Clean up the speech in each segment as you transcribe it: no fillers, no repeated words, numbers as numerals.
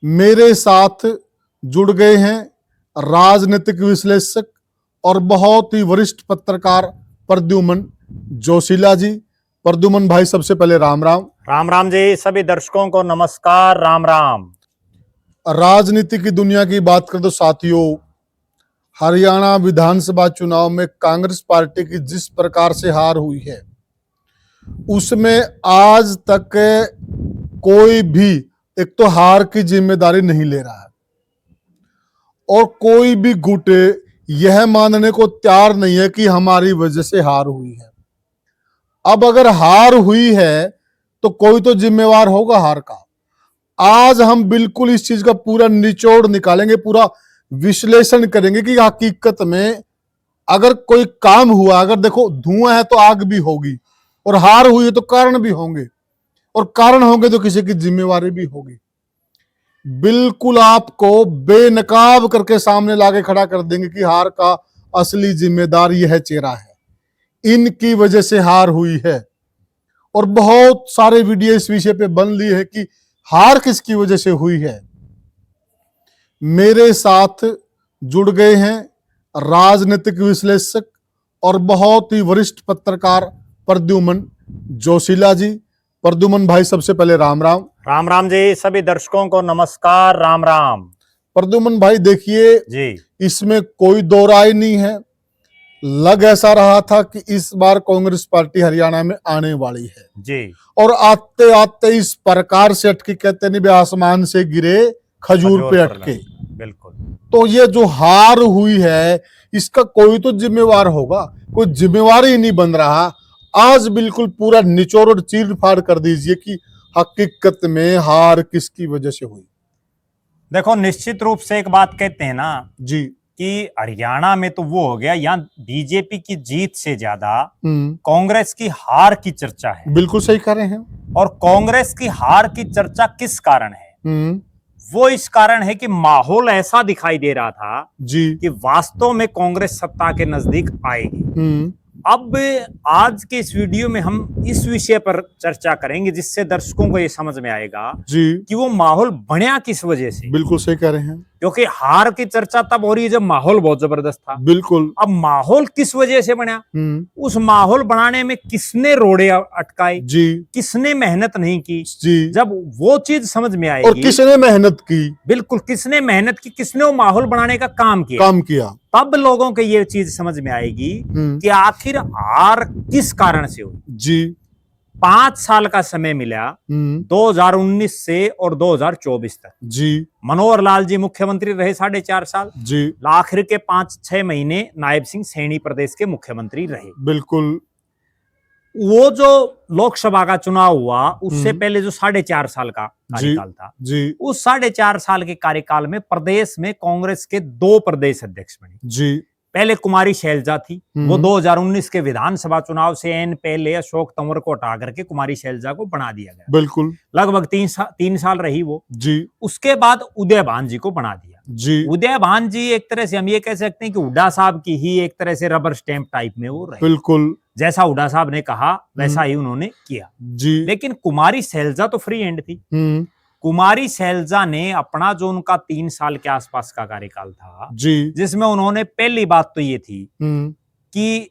मेरे साथ जुड़ गए हैं राजनीतिक विश्लेषक और बहुत ही वरिष्ठ पत्रकार प्रद्युमन जोशीला जी। प्रद्युमन भाई, सबसे पहले राम राम। राम राम जी। सभी दर्शकों को नमस्कार, राम राम। राजनीति की दुनिया की बात करें तो साथियों, हरियाणा विधानसभा चुनाव में कांग्रेस पार्टी की जिस प्रकार से हार हुई है, उसमें आज तक कोई भी एक तो हार की जिम्मेदारी नहीं ले रहा है और कोई भी गुट यह मानने को तैयार नहीं है कि हमारी वजह से हार हुई है। अब अगर हार हुई है तो कोई तो जिम्मेवार होगा हार का। आज हम बिल्कुल इस चीज का पूरा निचोड़ निकालेंगे, पूरा विश्लेषण करेंगे कि हकीकत में अगर कोई काम हुआ, अगर देखो धुआं है तो आग भी होगी और हार हुई है तो कारण भी होंगे और कारण होंगे तो किसी की जिम्मेवारी भी होगी। बिल्कुल आपको बेनकाब करके सामने लाके खड़ा कर देंगे कि हार का असली जिम्मेदार यह चेहरा है, इनकी वजह से हार हुई है। और बहुत सारे वीडियो इस विषय पे बन लिए है कि हार किसकी वजह से हुई है। मेरे साथ जुड़ गए हैं राजनीतिक विश्लेषक और बहुत ही वरिष्ठ पत्रकार प्रद्युमन जोशीला जी। प्रद्युमन भाई, सबसे पहले राम राम। राम राम जी। सभी दर्शकों को नमस्कार, राम राम। प्रद्युमन भाई, देखिए जी, इसमें कोई दो राय नहीं है। लग ऐसा रहा था कि इस बार कांग्रेस पार्टी हरियाणा में आने वाली है जी। और आते आते इस प्रकार से अटकी, कहते नहीं भी आसमान से गिरे खजूर पे अटके। बिल्कुल। तो ये जो हार हुई है इसका कोई तो जिम्मेवार होगा, कोई जिम्मेवार ही नहीं बन रहा। आज बिल्कुल पूरा निचोड़ और चीर फाड़ कर दीजिए कि हकीकत में हार किसकी वजह से हुई। देखो, निश्चित रूप से एक बात कहते हैं ना जी। कि हरियाणा में तो वो हो गया, यहाँ बीजेपी की जीत से ज्यादा हम्म, कांग्रेस की हार की चर्चा है। बिल्कुल सही कह रहे हैं। और कांग्रेस की हार की चर्चा किस कारण है? वो इस कारण है कि माहौल ऐसा दिखाई दे रहा था जी। कि वास्तव में कांग्रेस सत्ता के नजदीक आएगी। अब आज के इस वीडियो में हम इस विषय पर चर्चा करेंगे जिससे दर्शकों को ये समझ में आएगा जी, कि वो माहौल बना किस वजह से। बिल्कुल सही कह रहे हैं। क्योंकि हार की चर्चा तब हो रही है जब माहौल बहुत जबरदस्त था। बिल्कुल। अब माहौल किस वजह से बना, उस माहौल बनाने में किसने रोड़े अटकाए, जी, किसने मेहनत नहीं की, जी, जब वो चीज समझ में आएगी। और किसने मेहनत की, बिल्कुल, किसने मेहनत की, किसने वो माहौल बनाने का काम किया, तब लोगों को ये चीज समझ में आएगी कि आखिर हार किस कारण से हुई। जी। 5 साल का समय मिला 2019 से और 2024 तक। जी। मनोहर लाल जी मुख्यमंत्री रहे 4.5 साल। जी। आखिर के 5-6 महीने नायब सिंह सैनी प्रदेश के मुख्यमंत्री रहे। बिल्कुल। वो जो लोकसभा का चुनाव हुआ उससे पहले जो 4.5 साल का कार्यकाल था, जी, उस 4.5 साल के कार्यकाल में प्रदेश में कांग्रेस के 2 प्रदेश अध्यक्ष बने। जी। पहले कुमारी शैलजा थी, वो 2019 के विधानसभा चुनाव से एन पहले अशोक तंवर को हटा करके कुमारी शैलजा को बना दिया गया। बिल्कुल। लगभग 3 साल रही वो। जी। उसके बाद उदय भान जी को बना दिया। जी। उदय भान जी एक तरह से हम ये कह सकते हैं कि हुड्डा साहब की ही एक तरह से रबर स्टैंप टाइप में वो रहे। बिल्कुल। जैसा हुड्डा साहब ने कहा वैसा ही उन्होंने किया। जी। लेकिन कुमारी शैलजा तो फ्री हैंड थी। कुमारी शैलजा ने अपना जो उनका 3 साल के आसपास का कार्यकाल था, जी, जिसमें उन्होंने पहली बात तो ये थी कि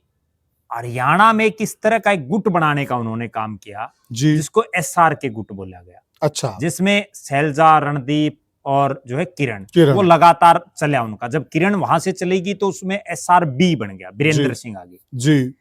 हरियाणा में किस तरह का एक गुट बनाने का उन्होंने काम किया, जी, जिसको एसआर के गुट बोला गया। अच्छा। जिसमें शैलजा, रणदीप और जो है किरण, वो लगातार चला उनका। जब किरण वहां से चलेगी तो उसमें एसआर बी बन गया, वीरेंद्र सिंह आगे। जी।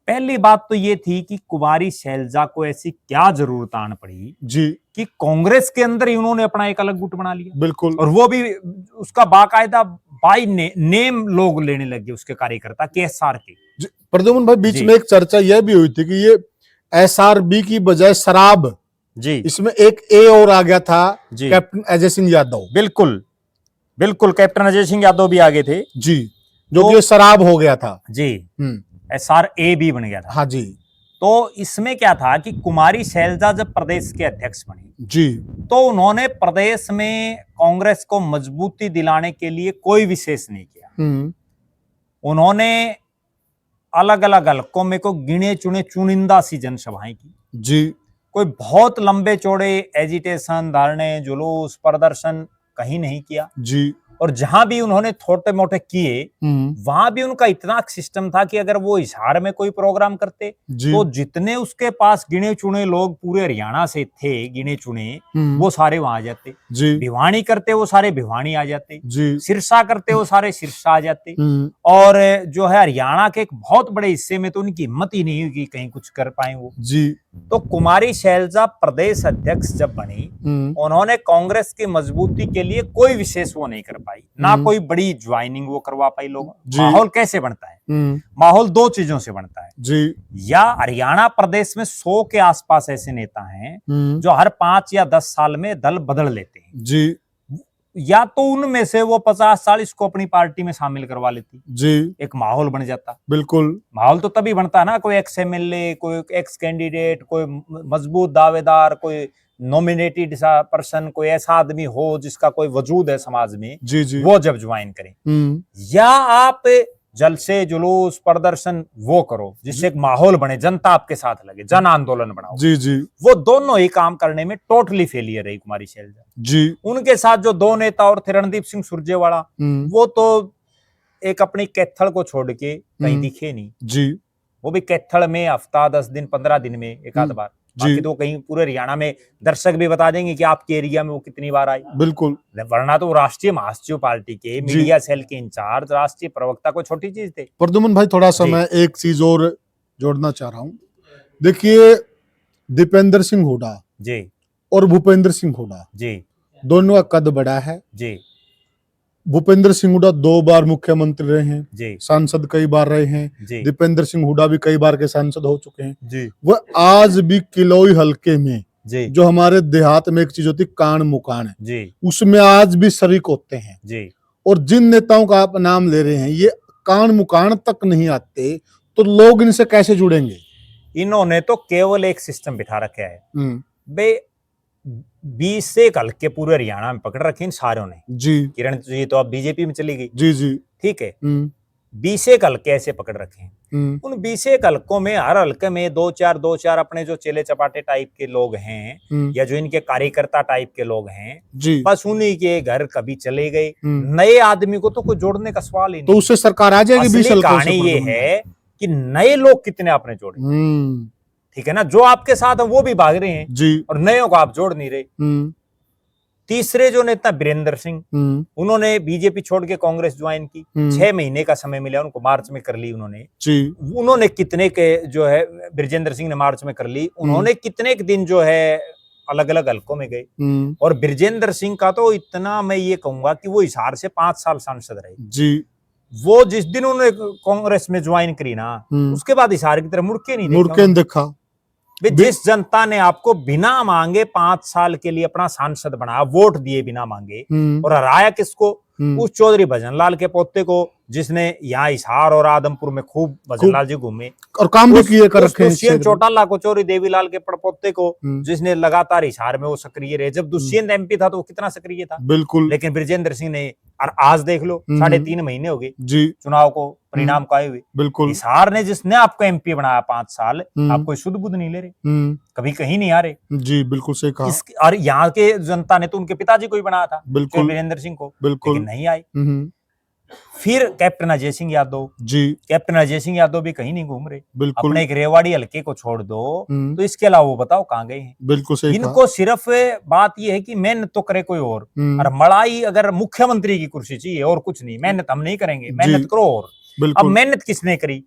पहली बात तो ये थी कि कुमारी शैलजा को ऐसी क्या जरूरत आन पड़ी, जी, कि कांग्रेस के अंदर ही उन्होंने अपना एक अलग गुट बना लिया। बिल्कुल। और वो भी उसका बाकायदा बाई नेम लोग लेने लगे उसके कार्यकर्ता के एसआर के। प्रद्युमन भाई, बीच में एक चर्चा यह भी हुई थी कि ये एसआरबी की बजाय शराब, जी, इसमें एक ए और आ गया था, कैप्टन अजय सिंह यादव। बिल्कुल बिल्कुल, कैप्टन अजय सिंह यादव भी आगे थे, जी, जो कि शराब हो गया था। जी। एसआर ए बी बन गया था। हाँ जी। तो इसमें क्या था कि कुमारी शैलजा जब प्रदेश के अध्यक्ष बनी, जी, तो उन्होंने प्रदेश में कांग्रेस को मजबूती दिलाने के लिए कोई विशेष नहीं किया। उन्होंने अलग अलग हलकों में को गिने चुने चुनिंदा सी जनसभाएं की, जी, कोई बहुत लंबे चौड़े एजिटेशन, धरने, जुलूस, प्रदर्शन कहीं नहीं किया जी। और जहां भी उन्होंने छोटे मोटे किए वहां भी उनका इतना सिस्टम था कि अगर वो हिसार में कोई प्रोग्राम करते तो जितने उसके पास गिने चुने लोग पूरे हरियाणा से थे, गिने चुने, वो सारे वहां आ जाते। भिवानी करते वो सारे भिवानी आ जाते, सिरसा करते वो सारे सिरसा आ जाते। और जो है हरियाणा के एक बहुत बड़े हिस्से में तो उनकी हिम्मत ही नहीं हुई कि कहीं कुछ कर पाए वो। तो कुमारी शैलजा प्रदेश अध्यक्ष जब बनी, उन्होंने कांग्रेस की मजबूती के लिए कोई विशेष वो नहीं कर पाई, ना कोई बड़ी ज्वाइनिंग वो करवा पाई। लोग माहौल कैसे बनता है? माहौल दो चीजों से बनता है या हरियाणा प्रदेश में 100 के आसपास ऐसे नेता हैं जो हर 5 या 10 साल में दल बदल लेते हैं या तो उनमें से वो 50-40 को अपनी पार्टी में शामिल करवा लेती, एक माहौल बन जाता। बिल्कुल, माहौल तो तभी बनता है ना, कोई एक्स एमएलए, कोई एक्स कैंडिडेट, कोई मजबूत दावेदार, कोई नॉमिनेटेड सा पर्सन, कोई ऐसा आदमी हो जिसका कोई वजूद है समाज में, वो जब ज्वाइन करें। या आप जलसे जुलूस प्रदर्शन वो करो जिससे एक माहौल बने, जनता आपके साथ लगे, जन आंदोलन बनाओ। वो दोनों ही काम करने में टोटली फेलियर रही कुमारी शैलजा। उनके साथ जो दो नेता और थे, रणदीप सिंह सुरजेवाला, वो तो एक अपनी कैथल को छोड़ के कहीं दिखे नहीं। वो भी कैथल में हफ्ता 10 दिन 15 दिन में एक आध बार, बाकी तो कहीं पूरे हरियाणा में दर्शक भी बता देंगे कि आपके एरिया में वो कितनी बार आई। बिल्कुल, वरना तो राष्ट्रीय महासचिव पार्टी के मीडिया सेल के इंचार्ज, राष्ट्रीय प्रवक्ता कोई छोटी चीज थे। प्रद्युमन भाई, थोड़ा सा मैं एक चीज और जोड़ना चाह रहा हूँ। देखिए, दीपेंद्र सिंह हुड्डा और भूपेंद्र सिंह हुड्डा दोनों का कद बड़ा है। भूपेंद्र सिंह हुड्डा 2 बार मुख्यमंत्री रहे हैं, सांसद कई बार रहे हैं। दीपेंद्र सिंह हुड्डा भी कई बार के सांसद हो चुके हैं। वह आज भी किलोई हलके में जो हमारे देहात में एक चीज होती कान मुकान है, उसमें आज भी शरीक होते हैं। और जिन नेताओं का आप नाम ले रहे हैं, ये कान मुकान तक नहीं आते, तो लोग इनसे कैसे जुड़ेंगे? इन्होंने तो केवल एक सिस्टम बिठा रखा है बे, 20 से हल्के पूरे हरियाणा में पकड़ रखे इन सारों ने। किरण जी तो अब बीजेपी में चली गई, ठीक है। 20 हल्के ऐसे पकड़ रखे हैं। उन 20 हल्कों में हर हल्के में 2-4 अपने जो चेले चपाटे टाइप के लोग हैं या जो इनके कार्यकर्ता टाइप के लोग हैं, बस उन्हीं के घर कभी चले गए। नए आदमी को तो कोई जोड़ने का सवाल ही नहीं। तो उससे सरकार आ जाएगी। 20 कहानी ये है कि नए लोग कितने आपने जोड़े, ठीक है ना। जो आपके साथ है वो भी भाग रहे हैं और नयों को आप जोड़ नहीं रहे। तीसरे जो नेता वीरेंद्र सिंह, उन्होंने बीजेपी छोड़ के कांग्रेस ज्वाइन की। 6 महीने का समय मिला उनको, मार्च में कर ली उन्होंने कितने के जो है, ब्रजेंद्र सिंह ने मार्च में कर ली, उन्होंने कितने दिन जो है अलग अलग हल्कों में गए। और ब्रजेंद्र सिंह का तो इतना मैं ये कहूंगा कि वो हिसार से 5 साल सांसद रहे। वो जिस दिन उन्होंने कांग्रेस में ज्वाइन करी ना, उसके बाद हिसार की तरफ मुड़ के नहीं देखा। जिस जनता ने आपको बिना मांगे 5 साल के लिए अपना सांसद बनाया, वोट दिए बिना मांगे, और हराया किसको? उस चौधरी भजनलाल के पोते को, जिसने यहाँ हिसार और आदमपुर में खूब भजनलाल जी घूमे और काम भी किए कर रखे हैं। दुष्यंत चौटाला को, चौधरी देवीलाल के पड़पोते को, जिसने लगातार हिसार में वो सक्रिय रहे। जब दुष्यंत एमपी था तो वो कितना सक्रिय था। बिल्कुल। लेकिन ब्रजेंद्र सिंह ने, और आज देख लो 3.5 महीने हो गए चुनाव को, परिणाम को आए हुए। बिल्कुल। हिसार ने जिसने आपको एमपी बनाया 5 साल, आप कोई शुद्ध बुद्ध नहीं ले रहे, कभी कहीं नहीं आ रहे। बिल्कुल सही कहा। और यहाँ के जनता ने तो उनके पिताजी को ही बनाया था, वीरेंद्र सिंह को, लेकिन नहीं आए। फिर कैप्टन अजय सिंह यादव, कैप्टन अजय सिंह यादव भी कहीं नहीं घूम रहे। अपने एक रेवाड़ी हल्के को छोड़ दो, तो इसके अलावा वो बताओ कहाँ गए हैं। बिल्कुल सही। इनको सिर्फ बात ये है कि मेहनत तो करे कोई और मलाई, अगर मुख्यमंत्री की कुर्सी चाहिए और कुछ नहीं, मेहनत हम नहीं करेंगे, मेहनत करो और। अब मेहनत किसने करी?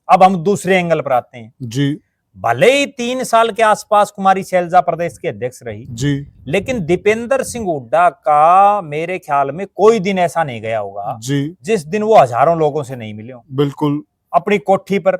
अब हम दूसरे एंगल पर आते हैं। भले ही 3 साल के आसपास कुमारी शैलजा प्रदेश के अध्यक्ष रही, लेकिन दीपेंद्र सिंह हुड्डा का मेरे ख्याल में कोई दिन ऐसा नहीं गया होगा जिस दिन वो हजारों लोगों से नहीं मिले हो। बिल्कुल। अपनी कोठी पर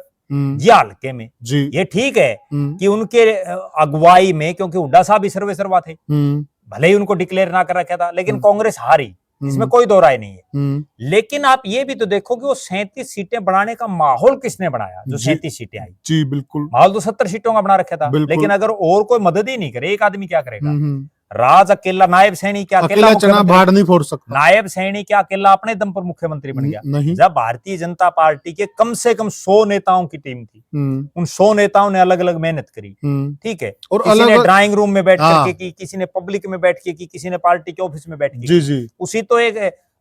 या हल्के में। ये ठीक है कि उनके अगुवाई में, क्योंकि हुड्डा साहब ही सर्वे सर्वा थे, भले ही उनको डिक्लेयर ना कर रखा था, लेकिन कांग्रेस हारी, इसमें कोई दो राय नहीं है। लेकिन आप ये भी तो देखो कि वो 37 सीटें बढ़ाने का माहौल किसने बनाया? जो 37 सीटें आई, बिल्कुल। माहौल तो 70 सीटों का बना रखा था, लेकिन अगर और कोई मदद ही नहीं करे, एक आदमी क्या करेगा? राज अकेला, नायब सैनी क्या अकेला चना मुख्यमंत्री? भाड़ नहीं फोड़ सकता। नायब सैनी क्या अकेला अपने दम पर मुख्यमंत्री बन गया? नहीं। जब भारतीय जनता पार्टी के कम से कम 100 नेताओं की टीम थी, उन 100 नेताओं ने अलग अलग मेहनत करी, ठीक है, और किसी ने अलग ड्राइंग रूम में बैठ हाँ। करके की, किसी ने पब्लिक में बैठ के की, किसी ने पार्टी के ऑफिस में बैठ के जी जी। उसी तो एक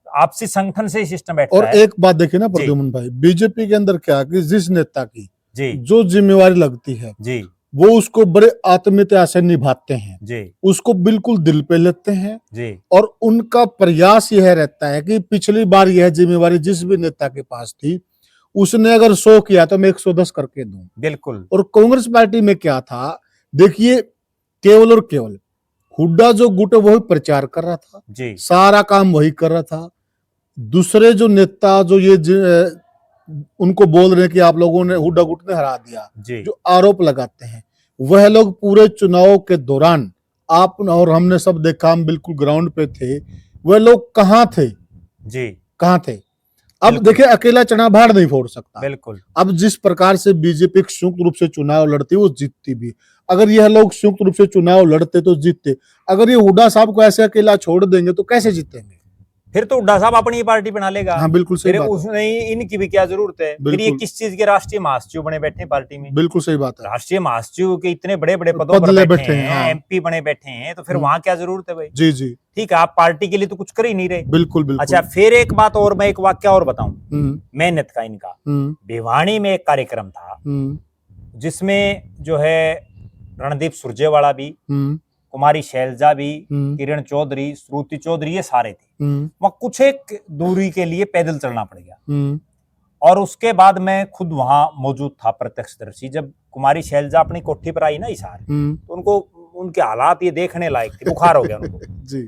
आपसी संगठन से सिस्टम बैठता और है। एक बात देखिए ना प्रद्युमन भाई, बीजेपी के अंदर क्या कि जिस नेता की जी जो जिम्मेवारी लगती है जी वो उसको बड़े आत्मीयता से निभाते हैं, जी उसको बिल्कुल दिल पे लेते हैं, जी और उनका प्रयास यह रहता है कि पिछली बार यह जिम्मेवारी जिस भी नेता के पास थी उसने अगर 100 किया तो मैं 110 करके दूं। बिल्कुल। और कांग्रेस पार्टी में क्या था, देखिए केवल और केवल हुड्डा जो गुट वही प्रचार कर रहा था जी, सारा काम वही कर रहा था। दूसरे जो नेता जो ये उनको बोल रहे हैं कि आप लोगों ने हुड्डा गुट ने हरा दिया, जी जो आरोप लगाते हैं, वह लोग पूरे चुनाव के दौरान आप और हमने सब देखा, हम बिल्कुल ग्राउंड पे थे, वह लोग कहाँ थे, जी कहाँ थे। अब बिल्कुल। देखिए अकेला चना भाड़ नहीं फोड़ सकता। बिल्कुल। अब जिस प्रकार से बीजेपी संयुक्त रूप से चुनाव लड़ती वो जीतती भी। अगर यह लोग संयुक्त रूप से चुनाव लड़ते तो जीतते, अगर ये हुड्डा साहब को ऐसे अकेला छोड़ देंगे तो कैसे जीतेंगे? फिर तो हुड्डा साहब अपनी पार्टी बना लेगा। हाँ बिल्कुल सही फिर बात है। उसमें इनकी भी क्या जरूरत है? फिर ये बिल्कुल। किस चीज के राष्ट्रीय महासचिव बने बैठे हैं पार्टी में? बिल्कुल सही बात है। राष्ट्रीय महासचिव के इतने बड़े बड़े पदों पद पर ले बैठे बैठे हैं, हैं, हाँ। एमपी बने बैठे हैं, तो फिर वहां क्या जरूरत है भाई? जी जी ठीक है, आप पार्टी के लिए तो कुछ कर ही नहीं रहे। बिल्कुल बिल्कुल। अच्छा, फिर एक बात और, मैं एक वाक्य और बताऊं मेहनत का इनका। हम्म भिवानी में एक कार्यक्रम था हम्म जिसमें जो है रणदीप सुरजेवाला भी, कुमारी शैलजा भी, किरण चौधरी, श्रुति चौधरी, ये सारे थे। वहां कुछ एक दूरी के लिए पैदल चलना पड़ गया, और उसके बाद मैं खुद वहां मौजूद था प्रत्यक्षदर्शी। जब कुमारी शैलजा अपनी कोठी पर आई ना हिसार, तो उनको उनके हालात ये देखने लायक थे, बुखार हो गया उनको। जी।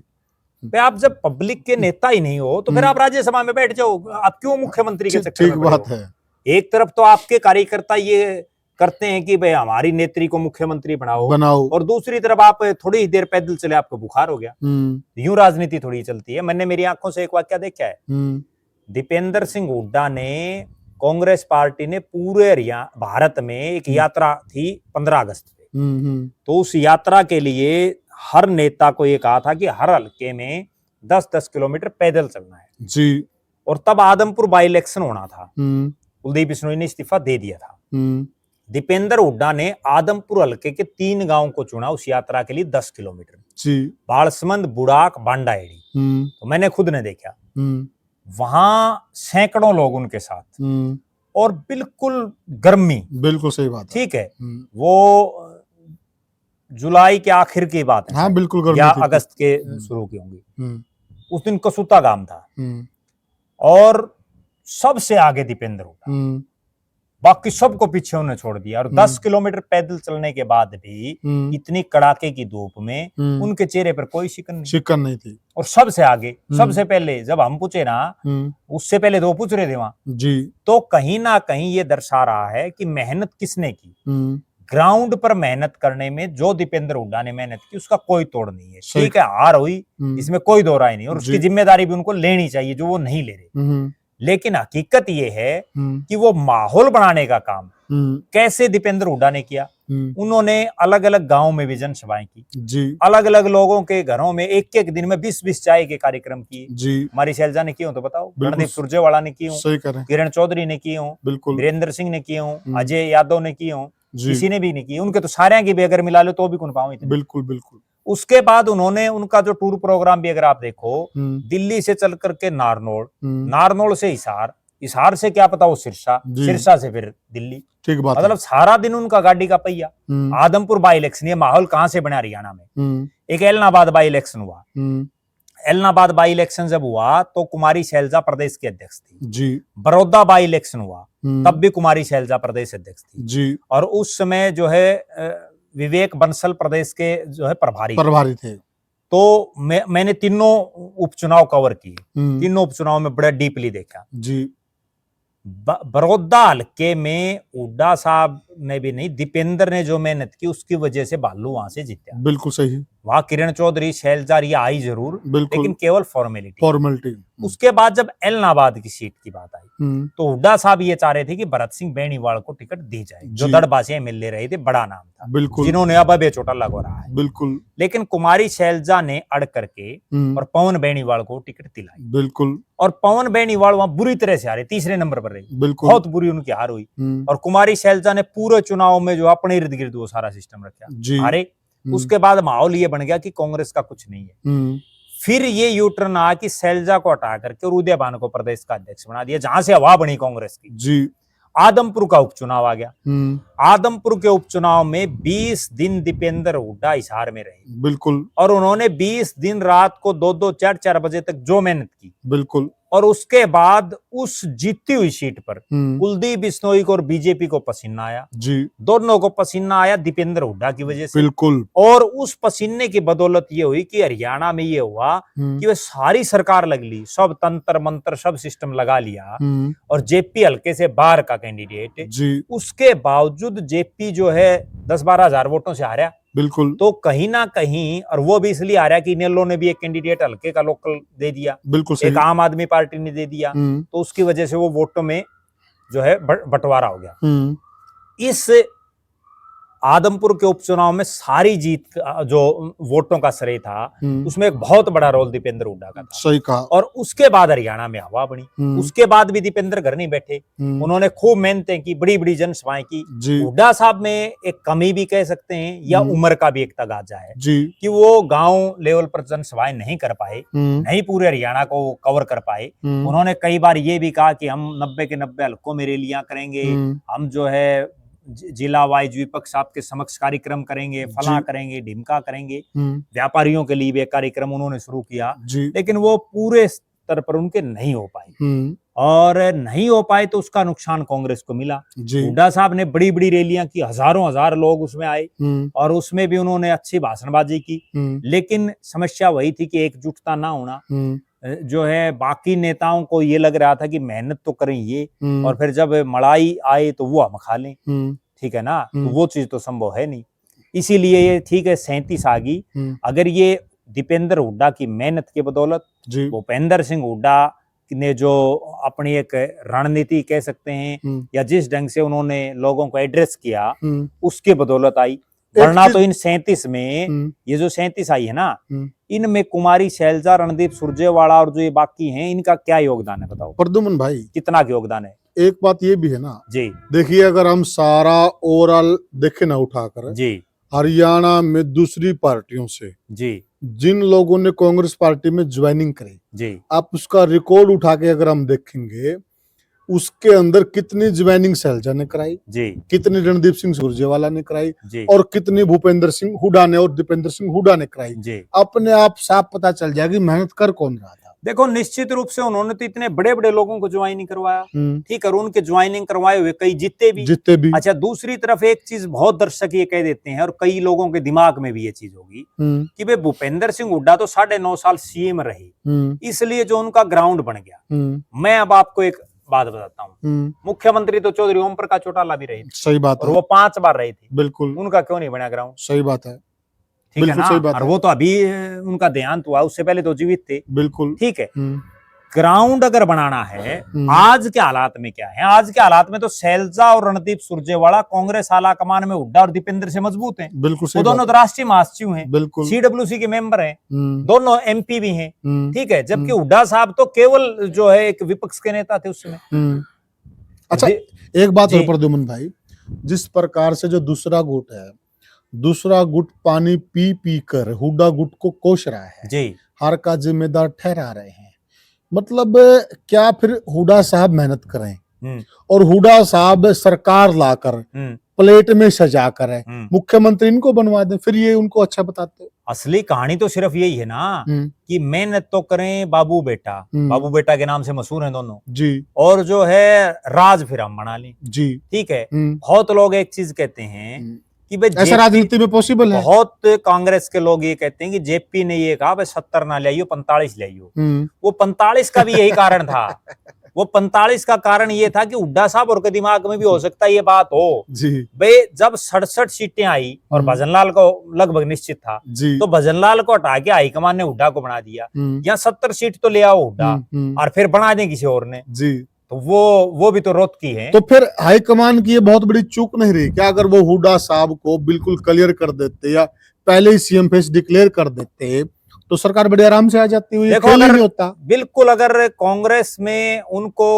भाई आप जब पब्लिक के नेता ही नहीं हो तो फिर आप राज्यसभा में बैठ जाओ, आप क्यों मुख्यमंत्री के चक्कर में ठीक पड़े बात हो? है। एक तरफ तो आपके कार्यकर्ता ये करते हैं कि भाई हमारी नेत्री को मुख्यमंत्री बनाओ, और दूसरी तरफ आप थोड़ी ही देर पैदल चले, आपको बुखार हो गया। यूं राजनीति थोड़ी चलती है। मैंने मेरी आंखों से एक वाक्य देखा है। दीपेंद्र सिंह हुड्डा ने, कांग्रेस पार्टी ने पूरे भारत में एक यात्रा थी 15 अगस्त पे, तो उस यात्रा के लिए हर नेता को ये कहा था कि हर हल्के में 10-10 किलोमीटर पैदल चलना है जी। और तब आदमपुर बाई इलेक्शन होना था, कुलदीप बिश्नोई ने इस्तीफा दे दिया था। दीपेंद्र हुड्डा ने आदमपुर हल्के के 3 गांव को चुना उस यात्रा के लिए 10 किलोमीटर जी। बालसमंद, बुड़ाक, बांडाएड़ी। तो मैंने खुद ने देखा, वहां सैकड़ों लोग उनके साथ, और बिल्कुल गर्मी। बिल्कुल सही बात है। ठीक है, वो जुलाई के आखिर की बात है, हाँ बिल्कुल गर्मी या थी। अगस्त के शुरू की होंगी। उस दिन कसूता गांव था, और सबसे आगे दीपेंद्र हुड्डा, बाकी सबको पीछे उन्हें छोड़ दिया। और 10 किलोमीटर पैदल चलने के बाद भी इतनी कड़ाके की धूप में उनके चेहरे पर कोई शिकन नहीं थी। और सबसे आगे, सबसे पहले जब हम पूछे ना, उससे पहले तो पूछ रहे थे वहां जी, तो कहीं ना कहीं ये दर्शा रहा है कि मेहनत किसने की। ग्राउंड पर मेहनत करने में जो दीपेंद्र हुड्डा ने मेहनत की उसका कोई तोड़ नहीं है। ठीक है, हार हुई, इसमें कोई दो राय नहीं, और उसकी जिम्मेदारी भी उनको लेनी चाहिए जो वो नहीं ले रहे। लेकिन हकीकत ये है कि वो माहौल बनाने का काम कैसे दीपेंद्र हुड्डा ने किया। उन्होंने अलग अलग गांव में भी जनसभाएं की जी, अलग अलग लोगों के घरों में एक एक दिन में 20-20 चाय के कार्यक्रम किए जी। हमारी शैलजा ने किए हो तो बताओ, रणदीप सुरजेवाला ने किए हो, किरण चौधरी ने किए हो, वीरेंद्र सिंह ने किए हो, अजय यादव ने किए हो, किसी ने भी नहीं की। उनके तो सारे की भी अगर मिला लो तो भी कौन पाओ। बिल्कुल बिल्कुल। उसके बाद उन्होंने उनका जो टूर प्रोग्राम भी अगर आप देखो, दिल्ली से चल करके नारनौल, नारनौल से हिसार, हिसार से क्या पता वो सिरसा, सिरसा से फिर दिल्ली। ठीक बात, मतलब सारा दिन उनका गाड़ी का पहिया। आदमपुर बाई इलेक्शन, ये माहौल कहां से बना हरियाणा में। एक एलनाबाद बाई इलेक्शन हुआ। एलनाबाद बाई इलेक्शन जब हुआ तो कुमारी शैलजा प्रदेश की अध्यक्ष थी जी। बड़ौदा बाई इलेक्शन हुआ तब भी कुमारी शैलजा प्रदेश अध्यक्ष थी जी। और उस समय जो है विवेक बंसल प्रदेश के जो है प्रभारी थे। तो मैंने तीनों उपचुनाव कवर किए, तीनों उपचुनाव में बड़ा डीपली देखा जी। बड़ौदा हल्के में हुड्डा साहब ने भी नहीं, दीपेंद्र ने जो मेहनत की उसकी वजह से भालू वहां से जीता। बिल्कुल सही। वहां किरण चौधरी, शैलजा ये आई जरूर, लेकिन केवल फॉर्मेलिटी। उसके बाद जब एलनाबाद की सीट की बात आई तो हुड्डा साहब ये चाह रहे थे कि भरत सिंह बेनीवाल को टिकट दी जाए, जो दड़बा से एमएलए रहे थे, बड़ा नाम था, जिन्होंने अब बेचोटा लगवा रहा है। बिल्कुल। लेकिन कुमारी शैलजा ने अड़ करके और पवन बेनीवाल को टिकट दिलाई। बिल्कुल। और पवन बेनीवाल वहां बुरी तरह से हारे, तीसरे नंबर पर रही, बहुत बुरी उनकी हार हुई। और कुमारी शैलजा ने पूरे चुनाव में जो अपने इर्द गिर्द वो सारा सिस्टम रखा, हारे। उसके बाद माहौल ये बन गया कि कांग्रेस का कुछ नहीं है। फिर ये यूटर्न आया कि शैलजा को हटा करके और उदयभान को प्रदेश का अध्यक्ष बना दिया, जहां से हवा बनी कांग्रेस की। जी। आदमपुर का उपचुनाव आ गया। आदमपुर के उपचुनाव में 20 दिन दीपेंद्र हुड्डा हिसार में रहे। बिल्कुल। और उन्होंने 20 दिन रात को 2-2, 4-4 बजे तक जो मेहनत की। बिल्कुल। और उसके बाद उस जीती हुई सीट पर कुलदीप बिश्नोई को और बीजेपी को पसीना आया। जी। दोनों को पसीना आया दीपेंद्र हुड्डा की वजह से। बिल्कुल। और उस पसीने की बदौलत ये हुई कि हरियाणा में ये हुआ कि वे सारी सरकार लग ली, सब तंत्र मंत्र सब सिस्टम लगा लिया, और जेपी हल्के से बाहर का कैंडिडेट। जी। उसके बावजूद जेपी जो है 10-12 हजार वोटों से हारा। बिल्कुल। तो कहीं ना कहीं, और वो भी इसलिए आ रहा है कि इनेलो ने भी एक कैंडिडेट हल्के का लोकल दे दिया। बिल्कुल सही। एक आम आदमी पार्टी ने दे दिया, तो उसकी वजह से वो वोटों में जो है बंटवारा हो गया। इस आदमपुर के उपचुनाव में सारी जीत जो वोटों का श्रेय था, उसमें एक बहुत बड़ा रोल दीपेंद्र हुड्डा का था। सही कहा। और उसके बाद हरियाणा में हवा बनी। उसके बाद भी दीपेंद्र घर नहीं बैठे, उन्होंने खूब मेहनतें की, बड़ी बड़ी जनसभाएं की। हुड्डा साहब में एक कमी भी कह सकते हैं या उम्र का भी एक तगाजा है कि वो गांव लेवल पर जनसभाएं नहीं कर पाए, नहीं पूरे हरियाणा को कवर कर पाए। उन्होंने कई बार ये भी कहा कि हम 90 के 90 हल्कों में रैलियां करेंगे, हम जो है जिला वाइज विपक्ष आपके समक्ष कार्यक्रम करेंगे, फला करेंगे, ढिमका करेंगे। व्यापारियों के लिए भी एक कार्यक्रम उन्होंने शुरू किया, लेकिन वो पूरे स्तर पर उनके नहीं हो पाए। और नहीं हो पाए तो उसका नुकसान कांग्रेस को मिला। हुड्डा साहब ने बड़ी बड़ी रैलियां की, हजारों हजार लोग उसमें आए, और उसमें भी उन्होंने अच्छी भाषणबाजी की। लेकिन समस्या वही थी कि एकजुटता ना होना। जो है बाकी नेताओं को ये लग रहा था कि मेहनत तो करें ये, और फिर जब मड़ाई आए तो वो हम खा लें, ठीक है ना, तो वो चीज तो संभव है नहीं। इसीलिए ये ठीक है 37 आ गई। अगर ये दीपेंद्र हुड्डा की मेहनत की बदौलत, भूपेंद्र सिंह हुड्डा ने जो अपनी एक रणनीति कह सकते हैं, या जिस ढंग से उन्होंने लोगों को एड्रेस किया, उसके बदौलत आई। वरना तो इन 37 में, ये जो 37 आई है ना, इनमें कुमारी शैलजा, रणदीप सुरजेवाला और जो ये बाकी हैं, इनका क्या योगदान है बताओ प्रद्युमन भाई, कितना योगदान है? एक बात ये भी है ना जी, देखिए अगर हम सारा ओवरऑल देखें ना उठाकर जी, हरियाणा में दूसरी पार्टियों से जी जिन लोगों ने कांग्रेस पार्टी में ज्वाइनिंग करी जी, आप उसका रिकॉर्ड उठा के अगर हम देखेंगे, उसके अंदर कितनी ज्वाइनिंग शैलजा ने कराई जी, कितनी रणदीप सिंह सुरजेवाला ने कराई जी, और कितनी भूपेंद्र सिंह हुड्डा ने और दीपेंद्र सिंह हुड्डा ने कराई जी। अपने आप साफ पता चल जाएगी मेहनत कर कौन रहा था। देखो निश्चित रूप से उन्होंने तो इतने बड़े बड़े लोगों को ज्वाइनिंग करवाया, ठीक है, उनके ज्वाइनिंग करवाए हुए कई जीते भी। अच्छा, दूसरी तरफ एक चीज बहुत दर्शक ये कह देते हैं, और कई लोगों के दिमाग में भी ये चीज होगी कि भाई भूपेंद्र सिंह हुड्डा तो 9.5 साल सीएम रहे, इसलिए जो उनका ग्राउंड बन गया। मैं अब आपको एक बात बताता हूँ, मुख्यमंत्री तो चौधरी ओम प्रकाश चौटाला भी रहे थे, सही बात है, और वो 5 बार रहे थे, बिल्कुल, उनका क्यों नहीं बना ग्राउंड? सही बात है, ठीक है ना, और वो तो अभी उनका देहांत हुआ, उससे पहले तो जीवित थे, बिल्कुल, ठीक है। ग्राउंड अगर बनाना है, आज के हालात में क्या है? आज के हालात में तो शैलजा और रणदीप सुरजेवाला कांग्रेस आला कमान में हुड्डा और दीपेंद्र से मजबूत हैं, बिल्कुल, वो दोनों तो राष्ट्रीय महासचिव हैं, बिल्कुल, सीडब्ल्यूसी के मेंबर हैं, दोनों एमपी भी हैं, ठीक है, जबकि हुड्डा साहब तो केवल जो है एक विपक्ष के नेता थे उस समय। अच्छा, एक बात और प्रद्युमन भाई, जिस प्रकार से जो दूसरा गुट है, दूसरा गुट पानी पी पी कर हुड्डा गुट को कोस रहा है जी, हार का जिम्मेदार ठहरा रहे हैं, मतलब क्या फिर हुड्डा साहब मेहनत करें और हुड्डा साहब सरकार लाकर प्लेट में सजा कर मुख्यमंत्री इनको बनवा दें, फिर ये उनको अच्छा बताते? असली कहानी तो सिर्फ यही है ना कि मेहनत तो करें बाबू बेटा के नाम से मशहूर हैं दोनों जी, और जो है राज फिर हम बना लें जी, ठीक है। बहुत लोग एक चीज कहते हैं कि भाई ऐसा राजनीति में पॉसिबल है, बहुत कांग्रेस के लोग ये कहते हैं कि जेपी ने ये कहा भाई 70 ना ले आइयो, 45 ले आइयो। वो 45 का भी यही कारण था, वो 45 का कारण ये था कि हुड्डा साहब और के दिमाग में भी हो सकता है ये बात हो जी भाई, जब 67 सीटें आई और भजनलाल को लगभग निश्चित था जी तो भजनलाल को हटा के हाईकमान ने हुड्डा को बना दिया, या 70 सीट तो ले आओ हुड्डा और फिर बना दे किसी और ने, जी, तो वो भी तो रोत की है। तो फिर हाईकमान की ये बहुत बड़ी चूक नहीं रही क्या? अगर वो हुड्डा साहब को बिल्कुल क्लियर कर देते या पहले ही सीएम फेस डिक्लेयर कर देते तो सरकार बड़े आराम से आ जाती हुई, देखो खेल ही अगर नहीं होता। बिल्कुल अगर कांग्रेस में उनको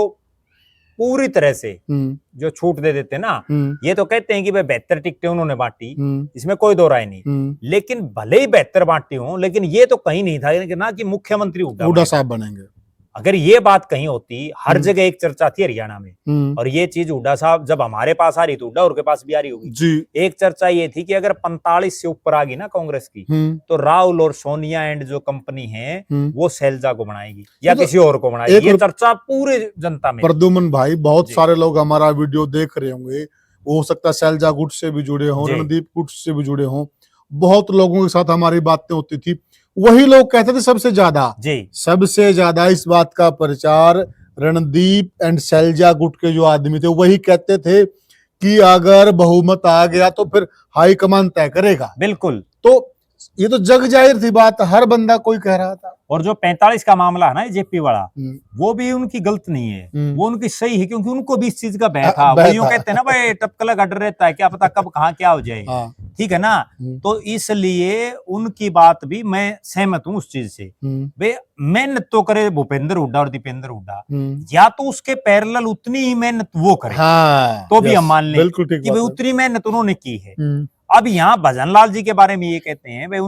पूरी तरह से जो छूट दे देते ना, ये तो कहते हैं कि भाई 72 टिकटें उन्होंने बांटी, इसमें कोई दो राय नहीं, लेकिन भले ही 72 बांटी हो, लेकिन ये तो कहीं नहीं था कि ना कि मुख्यमंत्री हुड्डा साहब बनेंगे। अगर ये बात कहीं होती, हर जगह एक चर्चा थी हरियाणा में, और ये चीज हुड्डा साहब जब हमारे पास आ रही तो हुड्डा और के पास भी आ रही होगी जी। एक चर्चा ये थी कि अगर 45 से ऊपर आ गई ना कांग्रेस की, तो राहुल और सोनिया एंड जो कंपनी है वो शैलजा को बनाएगी या किसी और को बनाएगी, ये चर्चा पूरे जनता में। प्रद्युमन भाई, बहुत सारे लोग हमारा वीडियो देख रहे होंगे, हो सकता है शैलजा गुट से भी जुड़े हों, रणदीप गुट से भी जुड़े हों, बहुत लोगों के साथ हमारी बातें होती थी। वही लोग कहते थे सबसे ज्यादा इस बात का प्रचार रणदीप एंड शैलजा गुट के जो आदमी थे वही कहते थे कि अगर बहुमत आ गया तो फिर हाईकमान तय करेगा। बिल्कुल, तो ये तो जग जाहिर थी बात, हर बंदा कोई कह रहा था। और जो 45 का मामला है ना जेपी वाला, वो भी उनकी गलत नहीं है, वो उनकी सही है, क्योंकि उनको भी इस चीज का भय था। वो यूं कहते हैं ना भाई, टपकला का डर रहता है, क्या पता कब कहाँ क्या हो जाए, ठीक है ना। तो इसलिए उनकी बात भी मैं सहमत हूँ उस चीज से। वे मेहनत तो करे भूपेंद्र हुड्डा और दीपेंद्र हुड्डा, या तो उसके पैरेलल उतनी ही मेहनत वो करे, तो भी हम मान लें कि भाई उतनी मेहनत उन्होंने की है। अब यहाँ भजनलाल जी के बारे में ये कहते हैं भाई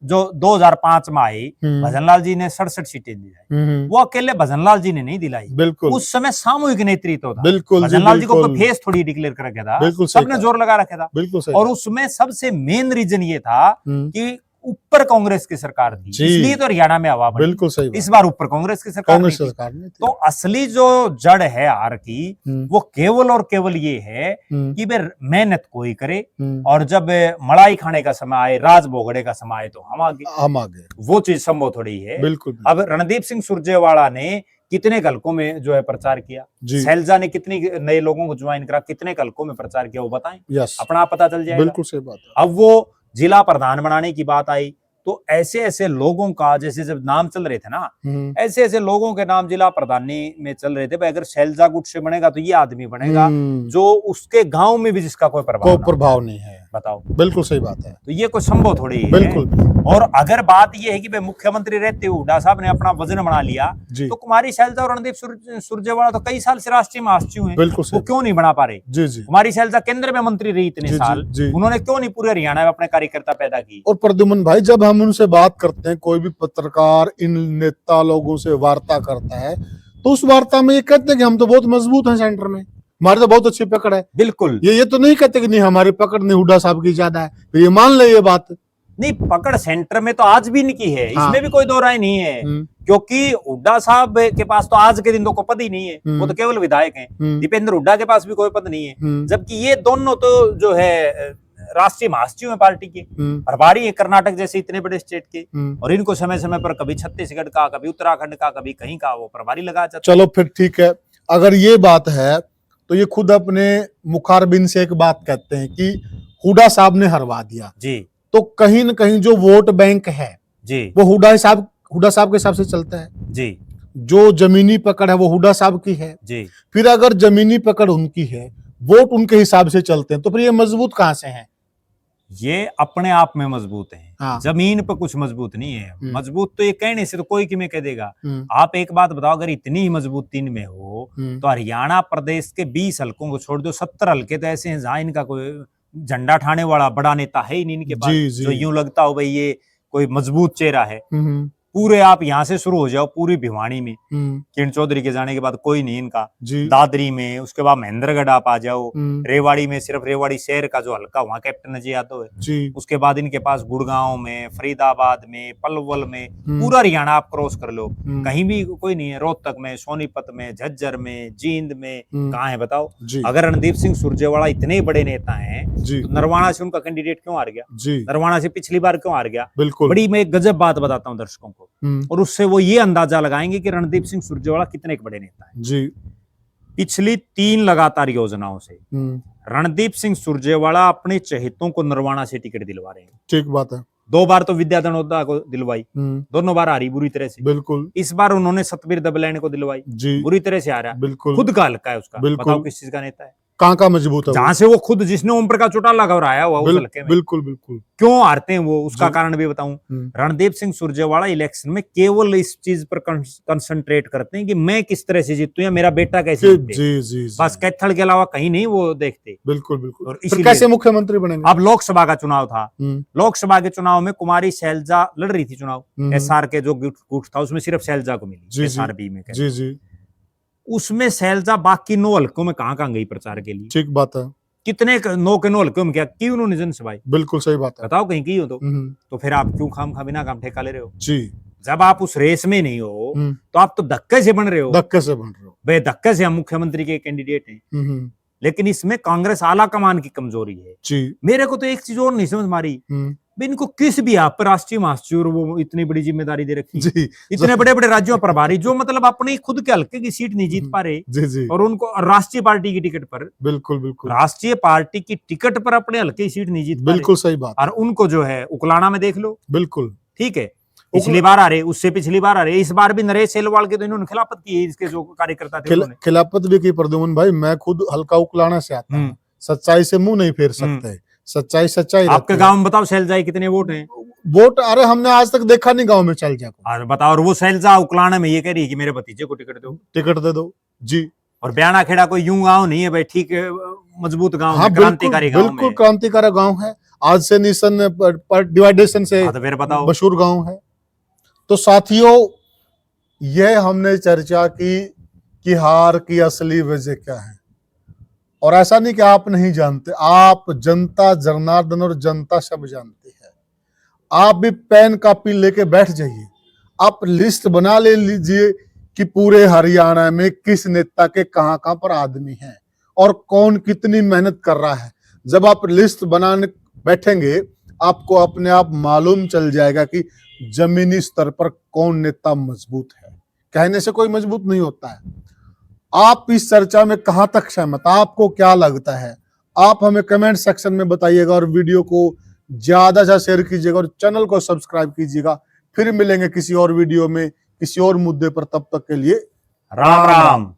2005 में आई, भजनलाल जी ने 67 सीटें दिलाई, वो अकेले भजनलाल जी ने नहीं दिलाई, बिल्कुल उस समय सामूहिक नेतृत्व था। बिल्कुल भजनलाल जी को कोई फेस थोड़ी डिक्लेयर कर रखा था, सबने जोर लगा रखा था, बिल्कुल। और उसमें सबसे मेन रीजन ये था कि ऊपर कांग्रेस की सरकार थी, इसलिए तो हरियाणा में हवा बनी। बिल्कुल सही, इस बार ऊपर कांग्रेस की सरकार नहीं थी। तो असली जो जड़ है हार की, वो केवल और केवल ये है कि वे मेहनत कोई करे, और जब मलाई खाने का समय आए, राज भोगड़े का समय आए, तो हम आगे वो चीज संभव थोड़ी है। बिल्कुल। अब रणदीप सिंह सुरजेवाला ने कितने हलकों में जो है प्रचार किया, शैलजा ने कितनी नए लोगों को ज्वाइन करा, कितने हलकों में प्रचार किया, वो बताएं, अपना आप पता चल जाएगा। बिल्कुल सही बात है। अब वो जिला प्रधान बनाने की बात आई, तो ऐसे ऐसे लोगों का, जैसे जब नाम चल रहे थे ना, ऐसे ऐसे लोगों के नाम जिला प्रधानी में चल रहे थे, भाई अगर शैलजा गुट से बनेगा तो ये आदमी बनेगा जो उसके गांव में भी जिसका कोई प्रभाव नहीं है। बताओ, बिल्कुल सही बात है। तो ये कोई संभव थोड़ी है। बिल्कुल। और अगर बात ये है कि भाई मुख्यमंत्री रहते हुड्डा साहब ने अपना वजन बना लिया, तो कुमारी शैलजा और रणदीप सुरजेवाला तो कई साल से राष्ट्रीय महासचिव हैं, वो क्यों नहीं बना पा रहे? कुमारी शैलजा केंद्र में मंत्री रही इतने साल, उन्होंने क्यों नहीं पूरे हरियाणा में अपने कार्यकर्ता पैदा की? और प्रद्युमन भाई, जब हम उनसे बात करते हैं, कोई भी पत्रकार इन नेता लोगों से वार्ता करता है, तो उस वार्ता में ये कहते हैं कि हम तो बहुत मजबूत हैं सेंटर में, हमारे तो बहुत अच्छी पकड़ है। बिल्कुल, ये तो नहीं कहते कि नहीं हमारी पकड़ नहीं, हुड्डा साहब की ज्यादा है, तो ये मान ले ये बात। नहीं, पकड़ सेंटर में तो आज भी इनकी है, इसमें भी कोई दो राय नहीं है, क्योंकि हुड्डा साहब के पास तो आज के दिन तो कोई पद ही नहीं है, वो तो केवल विधायक हैं। दीपेंद्र हुड्डा के पास भी कोई पद नहीं है, जबकि ये दोनों तो जो है राष्ट्रीय महासचिव है पार्टी के, प्रभारी है कर्नाटक जैसे इतने बड़े स्टेट के, और इनको समय समय पर कभी छत्तीसगढ़ का, कभी उत्तराखंड का, कभी कहीं का वो प्रभारी लगा जाता। चलो फिर ठीक है, अगर ये बात है तो ये खुद अपने मुखारबिन से एक बात कहते हैं कि हुड्डा साहब ने हरवा दिया जी, तो कहीं न कहीं जो वोट बैंक है जी, वो हुड्डा साहब के हिसाब से चलता है जी। जो जमीनी पकड़ है वो हुड्डा साहब की है जी। फिर अगर जमीनी पकड़ उनकी है, वोट उनके हिसाब से चलते हैं, तो फिर ये मजबूत कहां से हैं? ये अपने आप में मजबूत है। हाँ। जमीन पर कुछ मजबूत नहीं है। मजबूत तो ये कहने से तो कोई कि में कह देगा। आप एक बात बताओ, अगर इतनी ही मजबूती इनमें हो तो हरियाणा प्रदेश के 20 हलकों को छोड़ दो, 70 हलके तो ऐसे हैं जहां इनका कोई झंडा ठाने वाला बड़ा नेता है ही नहीं इनके पास, जो यूं लगता हो भाई ये कोई मजबूत चेहरा है। पूरे आप यहाँ से शुरू हो जाओ, पूरी भिवानी में किरण चौधरी के जाने के बाद कोई नहीं इनका, दादरी में, उसके बाद महेंद्रगढ़ आप आ जाओ, रेवाड़ी में सिर्फ रेवाड़ी शहर का जो हल्का वहाँ कैप्टन अजय यादव है, उसके बाद इनके पास गुड़गांव में, फरीदाबाद में, पलवल में, पूरा हरियाणा आप क्रॉस कर लो, कहीं भी कोई नहीं है। रोहतक में, सोनीपत में, झज्जर में, जींद में, कहाँ है बताओ? अगर रणदीप सिंह सुरजेवाला इतने बड़े नेता है, तो नरवाना से उनका कैंडिडेट क्यों हार गया? नरवाना से पिछली बार क्यों हार गया? बिल्कुल। बड़ी मैं गजब बात बताता हूँ दर्शकों को, और उससे वो ये अंदाजा लगाएंगे कि रणदीप सिंह सुरजेवाला कितने एक बड़े नेता है जी। पिछली 3 लगातार योजनाओं से रणदीप सिंह सुरजेवाला अपने चहेतों को नरवाना से टिकट दिलवा रहे हैं। ठीक बात है। 2 बार तो विद्या दनोदा को दिलवाई, दोनों बार हारी बुरी तरह से। बिल्कुल। इस बार उन्होंने सतबीर दबलैंड को दिलवाई, जी। बुरी तरह से हारा। बिल्कुल। खुद का हल्का है उसका, बिल्कुल। बताओ किस चीज का नेता है, कहाँ का मजबूत है जहां से वो खुद, जिसने ओम प्रकाश चौटाला घबराया हुआ उस हल्के में। बिल्कुल बिल्कुल। क्यों हारते हैं वो, उसका कारण भी बताऊं। रणदीप सिंह सुरजेवाला इलेक्शन में केवल इस चीज पर कंसंट्रेट करते हैं कि मैं किस तरह से जीतूं या मेरा बेटा कैसे जीते। जी जी। बस कैथल के अलावा कहीं नहीं वो देखते। बिल्कुल बिल्कुल। और फिर कैसे मुख्यमंत्री बनेंगे? अब लोकसभा का चुनाव था, लोकसभा के चुनाव में कुमारी शैलजा लड़ रही थी चुनाव। एसआर के जो गुट था उसमें सिर्फ शैलजा को मिली, एसआरबी में। जी जी। उसमें शैलजा बाकी 9 हल्कों में कहां कहां गई प्रचार के लिए। ठीक बात है। कितने 9 के 9 हल्कों में क्या की उन्होंने जनसभाएं? बिल्कुल सही बात है। बताओ कहीं की हो तो फिर आप क्यों खाम खा बिना काम ठेका ले रहे हो? जी। जब आप उस रेस में नहीं हो तो आप तो धक्के से बन रहे हो। धक्के से बन रहे हो। भाई धक्के से हम मुख्यमंत्री के कैंडिडेट हैं। लेकिन इसमें कांग्रेस आला कमान की कमजोरी है। जी। मेरे को तो एक चीज और नहीं समझ मारी, इनको किस भी आप पर राष्ट्रीय महासचिव वो इतनी बड़ी जिम्मेदारी दे रखी जी। इतने बड़े बड़े राज्यों प्रभारी, जो मतलब अपने खुद के हल्के की सीट नहीं जीत पा रहे। जी जी। और उनको राष्ट्रीय पार्टी की टिकट पर, बिल्कुल बिल्कुल, राष्ट्रीय पार्टी की टिकट पर अपने हल्के की सीट नहीं जीत पा रहे। बिल्कुल सही बात। और उनको जो है उकलाना में देख लो। बिल्कुल ठीक है, पिछली बार आ रहे, उससे पिछली बार आ रहे, इस बार भी नरेश सेलवाल के तो इन्होंने खिलाफत की है, इसके जो कार्यकर्ता थे खिलाफत भी की। प्रद्युमन भाई, मैं खुद हल्का उकलाना से आता हूँ, सच्चाई से मुंह नहीं फेर सकते। सच्चाई सच्चाई। आपके गांव में बताओ शैलजा कितने वोट हैं? वोट, अरे हमने आज तक देखा नहीं गांव में शैलजा को। और बताओ, और वो शैलजा उकलाने में ये कह रही है कि मेरे भतीजे को टिकट दो, टिकट दे दो। जी। और ब्याना खेड़ा कोई यूं गांव नहीं है भाई, ठीक है, मजबूत गांव है, क्रांतिकारी गांव है, बिल्कुल क्रांतिकारी गांव है। आज से निशन पर डिवाइडेशन से तो फिर बताओ, मशहूर गांव है। तो साथियों, यह हमने चर्चा की कि हार की असली वजह क्या है। और ऐसा नहीं कि आप नहीं जानते, आप जनता जनार्दन और जनता सब जानती है। आप भी पेन कॉपी लेके बैठ जाइए, आप लिस्ट बना ले लीजिए कि पूरे हरियाणा में किस नेता के कहां कहां पर आदमी हैं और कौन कितनी मेहनत कर रहा है। जब आप लिस्ट बनाने बैठेंगे, आपको अपने आप मालूम चल जाएगा कि जमीनी स्तर पर कौन नेता मजबूत है। कहने से कोई मजबूत नहीं होता है। आप इस चर्चा में कहां तक सहमत, आपको क्या लगता है, आप हमें कमेंट सेक्शन में बताइएगा। और वीडियो को ज्यादा से शेयर कीजिएगा और चैनल को सब्सक्राइब कीजिएगा। फिर मिलेंगे किसी और वीडियो में किसी और मुद्दे पर, तब तक के लिए राम राम।